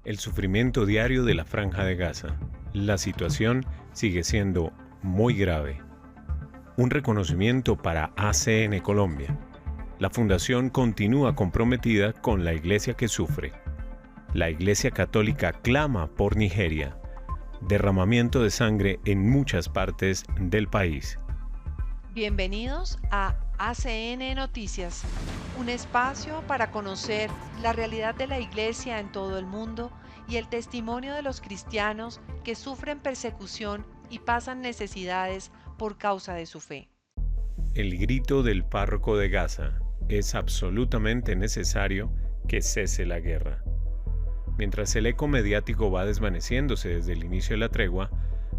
El sufrimiento diario de la Franja de Gaza. La situación sigue siendo muy grave. Un reconocimiento para ACN Colombia. La fundación continúa comprometida con la iglesia que sufre. La Iglesia Católica clama por Nigeria. Derramamiento de sangre en muchas partes del país. Bienvenidos a ACN Noticias, un espacio para conocer la realidad de la Iglesia en todo el mundo y el testimonio de los cristianos que sufren persecución y pasan necesidades por causa de su fe. El grito del párroco de Gaza: es absolutamente necesario que cese la guerra. Mientras el eco mediático va desvaneciéndose desde el inicio de la tregua,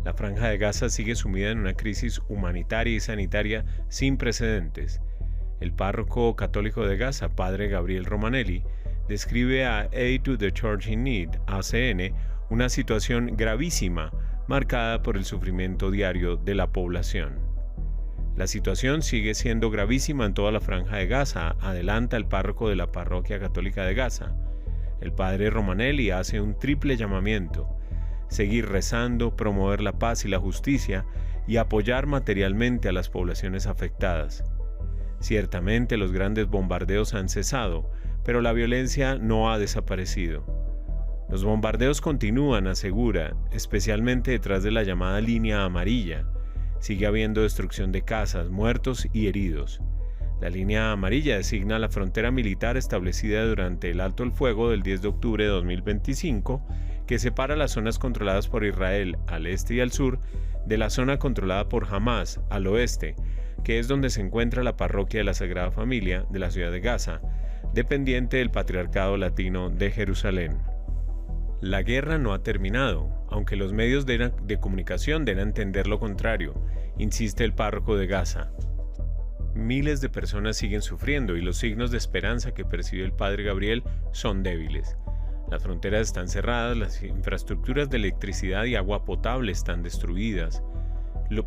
la Franja de Gaza sigue sumida en una crisis humanitaria y sanitaria sin precedentes. El párroco católico de Gaza, padre Gabriel Romanelli, describe a Aid to the Church in Need, ACN, una situación gravísima marcada por el sufrimiento diario de la población. La situación sigue siendo gravísima en toda la Franja de Gaza, adelanta el párroco de la parroquia católica de Gaza. El padre Romanelli hace un triple llamamiento: seguir rezando, promover la paz y la justicia y apoyar materialmente a las poblaciones afectadas. Ciertamente los grandes bombardeos han cesado, pero la violencia no ha desaparecido. Los bombardeos continúan, asegura, especialmente detrás de la llamada línea amarilla. Sigue habiendo destrucción de casas, muertos y heridos. La línea amarilla designa la frontera militar establecida durante el alto el fuego del 10 de octubre de 2025, que separa las zonas controladas por Israel al este y al sur de la zona controlada por Hamás al oeste, que es donde se encuentra la parroquia de la Sagrada Familia de la ciudad de Gaza, dependiente del Patriarcado Latino de Jerusalén. La guerra no ha terminado, aunque los medios de comunicación den a entender lo contrario, insiste el párroco de Gaza. Miles de personas siguen sufriendo y los signos de esperanza que percibe el padre Gabriel son débiles. Las fronteras están cerradas, las infraestructuras de electricidad y agua potable están destruidas,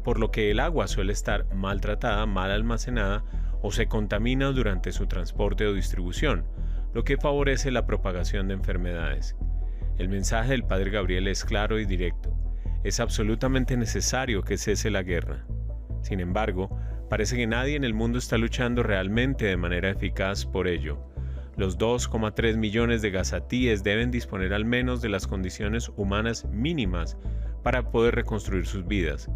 por lo que el agua suele estar maltratada, mal almacenada o se contamina durante su transporte o distribución, lo que favorece la propagación de enfermedades. El mensaje del padre Gabriel es claro y directo: es absolutamente necesario que cese la guerra. Sin embargo, parece que nadie en el mundo está luchando realmente de manera eficaz por ello. Los 2,3 millones de gazatíes deben disponer al menos de las condiciones humanas mínimas para poder reconstruir sus vidas.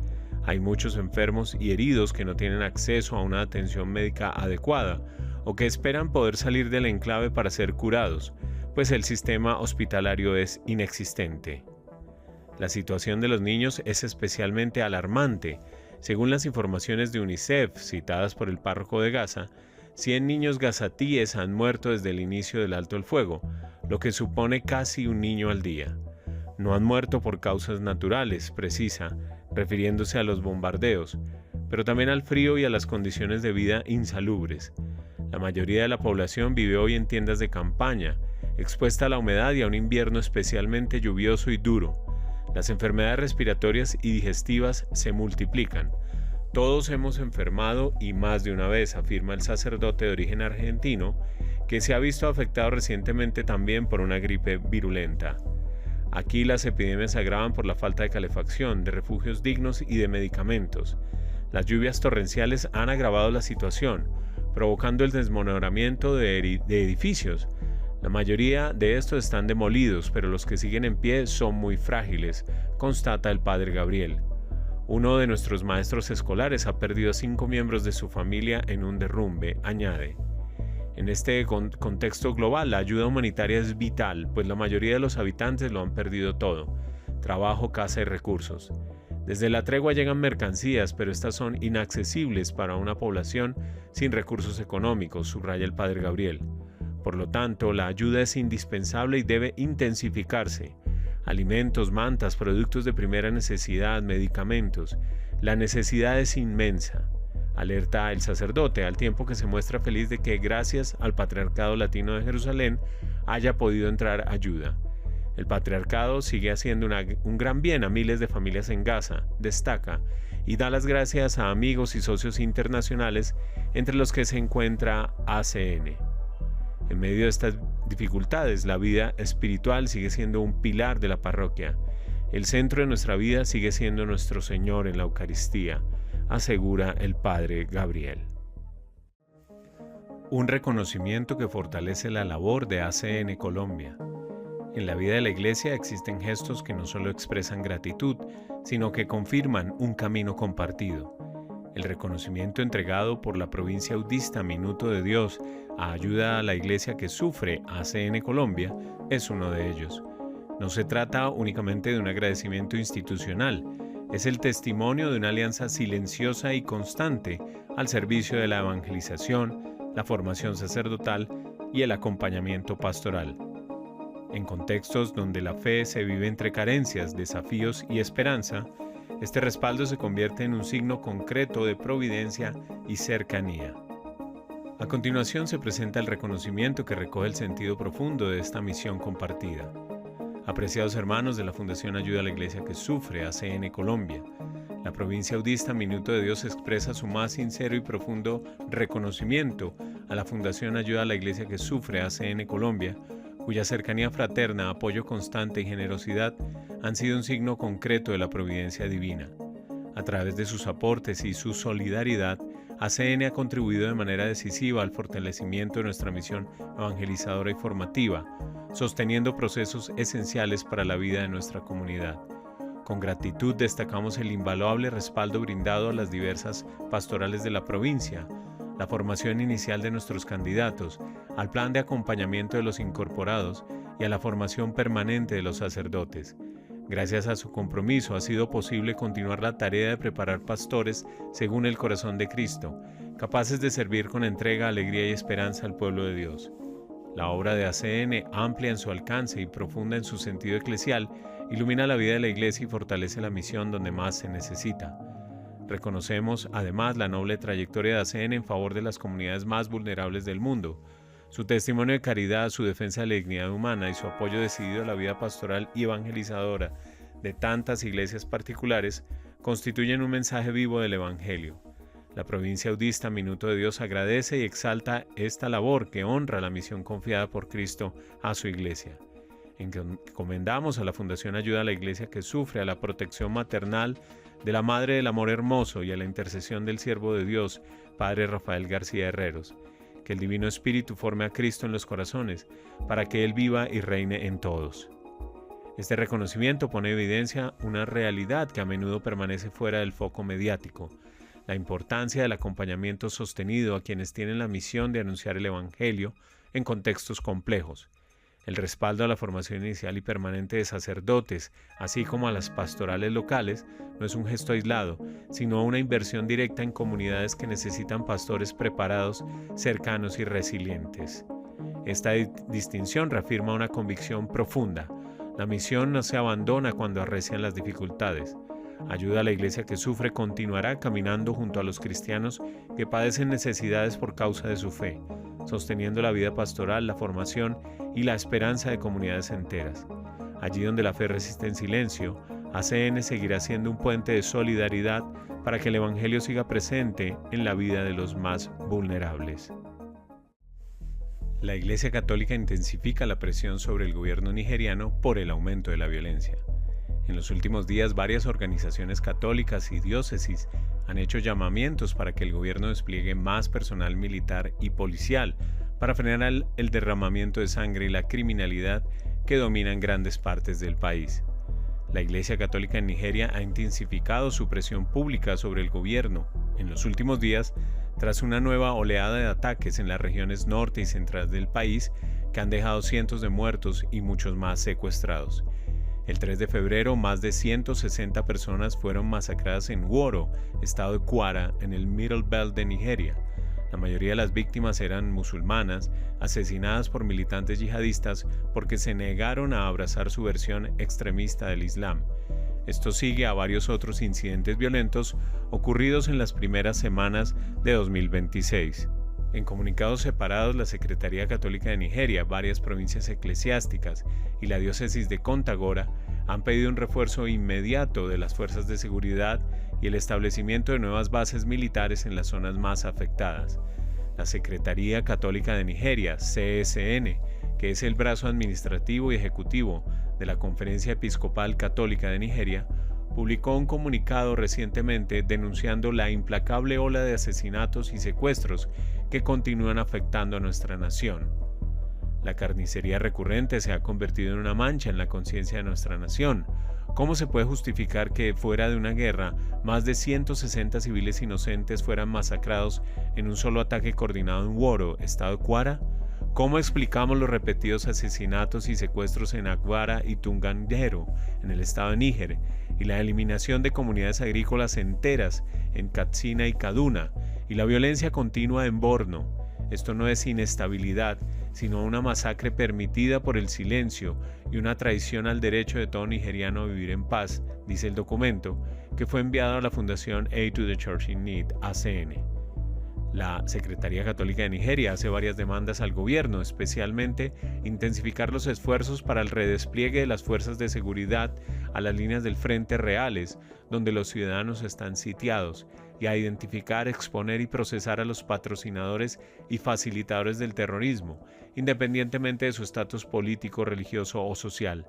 Hay muchos enfermos y heridos que no tienen acceso a una atención médica adecuada o que esperan poder salir del enclave para ser curados, pues el sistema hospitalario es inexistente. La situación de los niños es especialmente alarmante. Según las informaciones de UNICEF citadas por el párroco de Gaza, 100 niños gazatíes han muerto desde el inicio del alto el fuego, lo que supone casi un niño al día. No han muerto por causas naturales, precisa, refiriéndose a los bombardeos, pero también al frío y a las condiciones de vida insalubres. La mayoría de la población vive hoy en tiendas de campaña, expuesta a la humedad y a un invierno especialmente lluvioso y duro. Las enfermedades respiratorias y digestivas se multiplican. Todos hemos enfermado y más de una vez, afirma el sacerdote de origen argentino, que se ha visto afectado recientemente también por una gripe virulenta. Aquí las epidemias se agravan por la falta de calefacción, de refugios dignos y de medicamentos. Las lluvias torrenciales han agravado la situación, provocando el desmoronamiento de edificios. La mayoría de estos están demolidos, pero los que siguen en pie son muy frágiles, constata el padre Gabriel. Uno de nuestros maestros escolares ha perdido a 5 miembros de su familia en un derrumbe, añade. En este contexto global, la ayuda humanitaria es vital, pues la mayoría de los habitantes lo han perdido todo: trabajo, casa y recursos. Desde la tregua llegan mercancías, pero estas son inaccesibles para una población sin recursos económicos, subraya el padre Gabriel. Por lo tanto, la ayuda es indispensable y debe intensificarse. Alimentos, mantas, productos de primera necesidad, medicamentos. La necesidad es inmensa, alerta el sacerdote, al tiempo que se muestra feliz de que gracias al Patriarcado Latino de Jerusalén haya podido entrar ayuda. El patriarcado sigue haciendo un gran bien a miles de familias en Gaza, destaca, y da las gracias a amigos y socios internacionales, entre los que se encuentra ACN. En medio de estas dificultades, la vida espiritual sigue siendo un pilar de la parroquia. El centro de nuestra vida sigue siendo nuestro Señor en la Eucaristía, asegura el Padre Gabriel. Un reconocimiento que fortalece la labor de ACN Colombia. En la vida de la Iglesia existen gestos que no solo expresan gratitud, sino que confirman un camino compartido. El reconocimiento entregado por la provincia audista Minuto de Dios a ayuda a la Iglesia que sufre, ACN Colombia, es uno de ellos. No se trata únicamente de un agradecimiento institucional, es el testimonio de una alianza silenciosa y constante al servicio de la evangelización, la formación sacerdotal y el acompañamiento pastoral. En contextos donde la fe se vive entre carencias, desafíos y esperanza, este respaldo se convierte en un signo concreto de providencia y cercanía. A continuación se presenta el reconocimiento que recoge el sentido profundo de esta misión compartida. Apreciados hermanos de la Fundación Ayuda a la Iglesia que Sufre, ACN Colombia, la provincia audista Minuto de Dios expresa su más sincero y profundo reconocimiento a la Fundación Ayuda a la Iglesia que Sufre, ACN Colombia, cuya cercanía fraterna, apoyo constante y generosidad han sido un signo concreto de la providencia divina. A través de sus aportes y su solidaridad, ACN ha contribuido de manera decisiva al fortalecimiento de nuestra misión evangelizadora y formativa, sosteniendo procesos esenciales para la vida de nuestra comunidad. Con gratitud destacamos el invaluable respaldo brindado a las diversas pastorales de la provincia, la formación inicial de nuestros candidatos, al plan de acompañamiento de los incorporados y a la formación permanente de los sacerdotes. Gracias a su compromiso ha sido posible continuar la tarea de preparar pastores según el corazón de Cristo, capaces de servir con entrega, alegría y esperanza al pueblo de Dios. La obra de ACN, amplia en su alcance y profunda en su sentido eclesial, ilumina la vida de la Iglesia y fortalece la misión donde más se necesita. Reconocemos, además, la noble trayectoria de ACN en favor de las comunidades más vulnerables del mundo. Su testimonio de caridad, su defensa de la dignidad humana y su apoyo decidido a la vida pastoral y evangelizadora de tantas iglesias particulares constituyen un mensaje vivo del Evangelio. La provincia audista Minuto de Dios agradece y exalta esta labor que honra la misión confiada por Cristo a su iglesia. Encomendamos a la Fundación Ayuda a la Iglesia que Sufre a la protección maternal de la Madre del Amor Hermoso y a la intercesión del Siervo de Dios, Padre Rafael García Herreros. Que el Divino Espíritu forme a Cristo en los corazones, para que Él viva y reine en todos. Este reconocimiento pone en evidencia una realidad que a menudo permanece fuera del foco mediático: la importancia del acompañamiento sostenido a quienes tienen la misión de anunciar el Evangelio en contextos complejos. El respaldo a la formación inicial y permanente de sacerdotes, así como a las pastorales locales, no es un gesto aislado, sino una inversión directa en comunidades que necesitan pastores preparados, cercanos y resilientes. Esta distinción reafirma una convicción profunda: la misión no se abandona cuando arrecian las dificultades. Ayuda a la Iglesia que Sufre continuará caminando junto a los cristianos que padecen necesidades por causa de su fe, sosteniendo la vida pastoral, la formación y la esperanza de comunidades enteras. Allí donde la fe resiste en silencio, ACN seguirá siendo un puente de solidaridad para que el Evangelio siga presente en la vida de los más vulnerables. La Iglesia Católica intensifica la presión sobre el gobierno nigeriano por el aumento de la violencia. En los últimos días, varias organizaciones católicas y diócesis han hecho llamamientos para que el gobierno despliegue más personal militar y policial para frenar el derramamiento de sangre y la criminalidad que dominan grandes partes del país. La Iglesia Católica en Nigeria ha intensificado su presión pública sobre el gobierno en los últimos días, tras una nueva oleada de ataques en las regiones norte y central del país que han dejado cientos de muertos y muchos más secuestrados. El 3 de febrero, más de 160 personas fueron masacradas en Woro, estado de Kwara, en el Middle Belt de Nigeria. La mayoría de las víctimas eran musulmanas, asesinadas por militantes yihadistas porque se negaron a abrazar su versión extremista del Islam. Esto sigue a varios otros incidentes violentos ocurridos en las primeras semanas de 2026. En comunicados separados, la Secretaría Católica de Nigeria, varias provincias eclesiásticas y la diócesis de Kontagora han pedido un refuerzo inmediato de las fuerzas de seguridad y el establecimiento de nuevas bases militares en las zonas más afectadas. La Secretaría Católica de Nigeria, CSN, que es el brazo administrativo y ejecutivo de la Conferencia Episcopal Católica de Nigeria, publicó un comunicado recientemente denunciando la implacable ola de asesinatos y secuestros que continúan afectando a nuestra nación. La carnicería recurrente se ha convertido en una mancha en la conciencia de nuestra nación. ¿Cómo se puede justificar que fuera de una guerra más de 160 civiles inocentes fueran masacrados en un solo ataque coordinado en Woro, estado Kwara? ¿Cómo explicamos los repetidos asesinatos y secuestros en Akwara y Tungandero, en el estado de Níger, y la eliminación de comunidades agrícolas enteras en Katsina y Kaduna, y la violencia continua en Borno? Esto no es inestabilidad, sino una masacre permitida por el silencio y una traición al derecho de todo nigeriano a vivir en paz, dice el documento, que fue enviado a la Fundación Aid to the Church in Need, ACN. La Secretaría Católica de Nigeria hace varias demandas al gobierno, especialmente intensificar los esfuerzos para el redespliegue de las fuerzas de seguridad a las líneas del frente reales, donde los ciudadanos están sitiados, y a identificar, exponer y procesar a los patrocinadores y facilitadores del terrorismo, independientemente de su estatus político, religioso o social.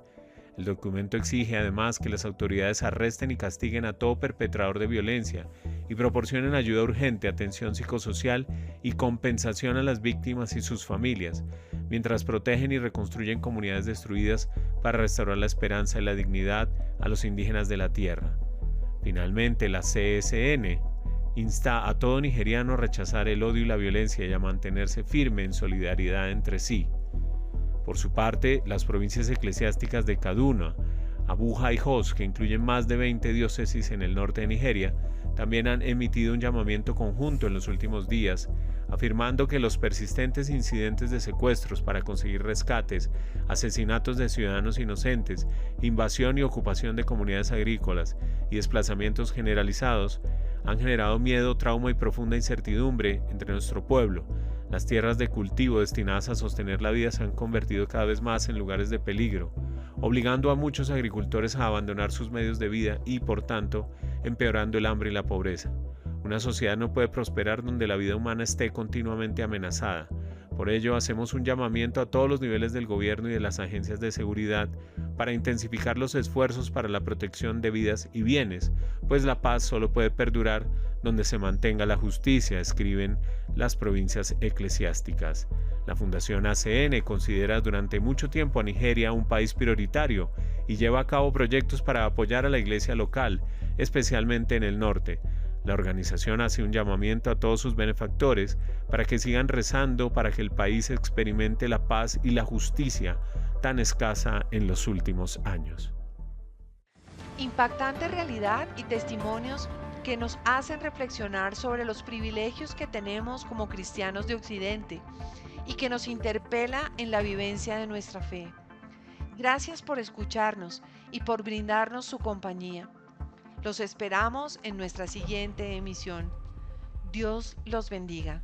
El documento exige además que las autoridades arresten y castiguen a todo perpetrador de violencia y proporcionen ayuda urgente, atención psicosocial y compensación a las víctimas y sus familias, mientras protegen y reconstruyen comunidades destruidas para restaurar la esperanza y la dignidad a los indígenas de la tierra. Finalmente, la CSN insta a todo nigeriano a rechazar el odio y la violencia y a mantenerse firme en solidaridad entre sí. Por su parte, las provincias eclesiásticas de Kaduna, Abuja y Jos, que incluyen más de 20 diócesis en el norte de Nigeria, también han emitido un llamamiento conjunto en los últimos días, afirmando que los persistentes incidentes de secuestros para conseguir rescates, asesinatos de ciudadanos inocentes, invasión y ocupación de comunidades agrícolas y desplazamientos generalizados han generado miedo, trauma y profunda incertidumbre entre nuestro pueblo. Las tierras de cultivo destinadas a sostener la vida se han convertido cada vez más en lugares de peligro, obligando a muchos agricultores a abandonar sus medios de vida y, por tanto, empeorando el hambre y la pobreza. Una sociedad no puede prosperar donde la vida humana esté continuamente amenazada. Por ello, hacemos un llamamiento a todos los niveles del gobierno y de las agencias de seguridad para intensificar los esfuerzos para la protección de vidas y bienes, pues la paz solo puede perdurar donde se mantenga la justicia, escriben las provincias eclesiásticas. La Fundación ACN considera durante mucho tiempo a Nigeria un país prioritario y lleva a cabo proyectos para apoyar a la iglesia local, especialmente en el norte. La organización hace un llamamiento a todos sus benefactores para que sigan rezando para que el país experimente la paz y la justicia tan escasa en los últimos años. Impactante realidad y testimonios que nos hacen reflexionar sobre los privilegios que tenemos como cristianos de Occidente y que nos interpela en la vivencia de nuestra fe. Gracias por escucharnos y por brindarnos su compañía. Los esperamos en nuestra siguiente emisión. Dios los bendiga.